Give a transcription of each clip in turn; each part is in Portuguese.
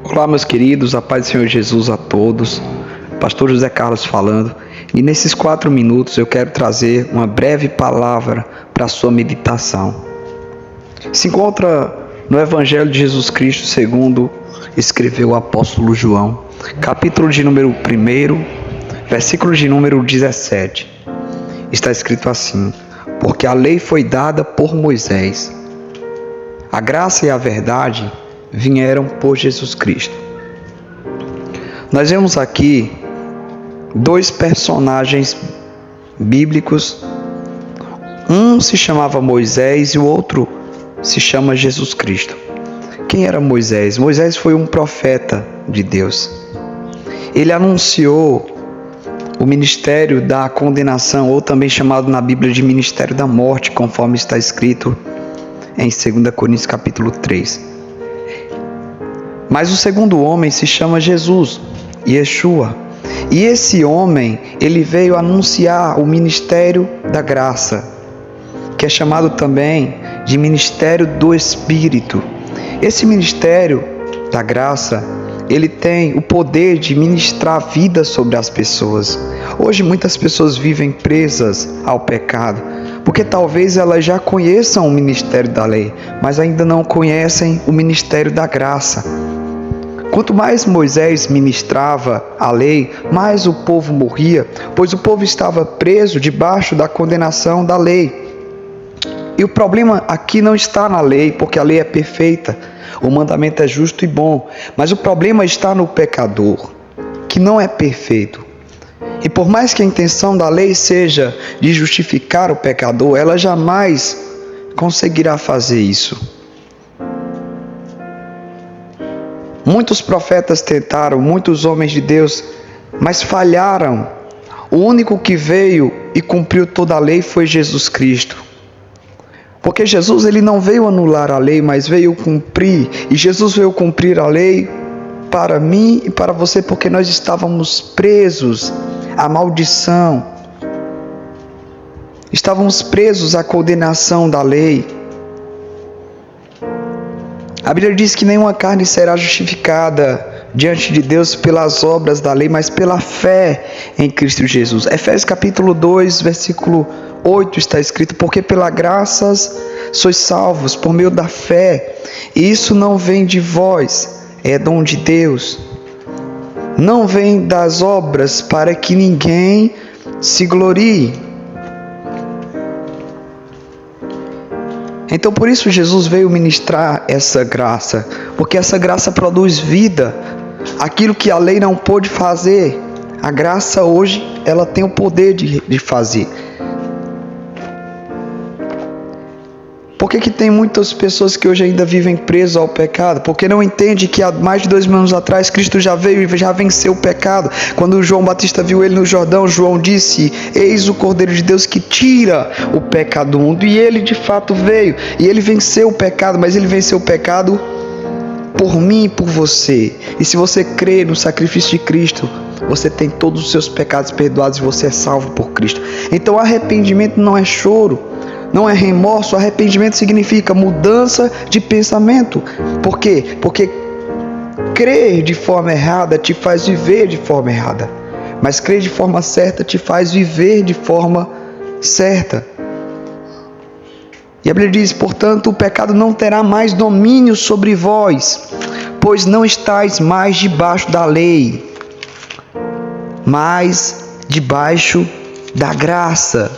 Olá, meus queridos, a paz do Senhor Jesus a todos. Pastor José Carlos falando. E nesses 4 minutos eu quero trazer uma breve palavra para a sua meditação. Se encontra no Evangelho de Jesus Cristo segundo escreveu o apóstolo João, capítulo de número 1, versículo de número 17. Está escrito assim: porque a lei foi dada por Moisés, a graça e a verdade vieram por Jesus Cristo. Nós vemos aqui 2 personagens bíblicos. Um se chamava Moisés e o outro se chama Jesus Cristo. Quem era Moisés? Moisés foi um profeta de Deus. Ele anunciou o ministério da condenação, ou também chamado na Bíblia de ministério da morte, conforme está escrito em 2 Coríntios capítulo 3. Mas o segundo homem se chama Jesus, Yeshua. E esse homem, ele veio anunciar o ministério da graça, que é chamado também de ministério do Espírito. Esse ministério da graça, ele tem o poder de ministrar vida sobre as pessoas. Hoje muitas pessoas vivem presas ao pecado, porque talvez elas já conheçam o ministério da lei, mas ainda não conhecem o ministério da graça. Quanto mais Moisés ministrava a lei, mais o povo morria, pois o povo estava preso debaixo da condenação da lei. E o problema aqui não está na lei, porque a lei é perfeita, o mandamento é justo e bom, mas o problema está no pecador, que não é perfeito. E por mais que a intenção da lei seja de justificar o pecador, ela jamais conseguirá fazer isso. Muitos profetas tentaram, muitos homens de Deus, mas falharam. O único que veio e cumpriu toda a lei foi Jesus Cristo. Porque Jesus, ele não veio anular a lei, mas veio cumprir. E Jesus veio cumprir a lei para mim e para você, porque nós estávamos presos à maldição. Estávamos presos à condenação da lei. A Bíblia diz que nenhuma carne será justificada diante de Deus pelas obras da lei, mas pela fé em Cristo Jesus. Efésios capítulo 2, versículo 8 está escrito: porque pela graças sois salvos por meio da fé, e isso não vem de vós, é dom de Deus. Não vem das obras para que ninguém se glorie. Então por isso Jesus veio ministrar essa graça, porque essa graça produz vida, aquilo que a lei não pôde fazer, a graça hoje ela tem o poder de fazer. Por que tem muitas pessoas que hoje ainda vivem presas ao pecado? Porque não entende que há mais de 2000 anos atrás Cristo já veio e já venceu o pecado. Quando João Batista viu ele no Jordão, João disse: eis o Cordeiro de Deus que tira o pecado do mundo. E ele de fato veio, e ele venceu o pecado, mas ele venceu o pecado por mim e por você. E se você crê no sacrifício de Cristo, você tem todos os seus pecados perdoados e você é salvo por Cristo. Então arrependimento não é choro, não é remorso. Arrependimento significa mudança de pensamento. Por quê? Porque crer de forma errada te faz viver de forma errada, mas crer de forma certa te faz viver de forma certa. E a Bíblia diz: portanto, o pecado não terá mais domínio sobre vós, pois não estáis mais debaixo da lei, mas debaixo da graça.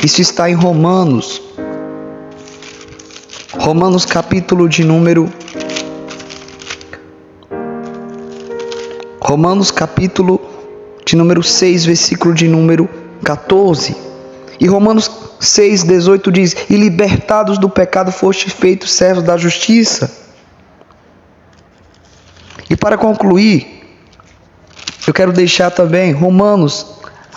Isso está em Romanos capítulo de número 6, versículo de número 14. E Romanos 6, 18 diz: e libertados do pecado fostes feitos servos da justiça. E para concluir, eu quero deixar também Romanos,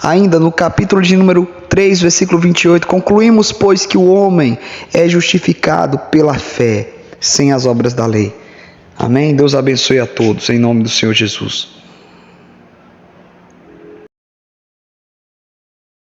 ainda no capítulo de número 3, versículo 28, concluímos, pois, que o homem é justificado pela fé, sem as obras da lei. Amém? Deus abençoe a todos, em nome do Senhor Jesus.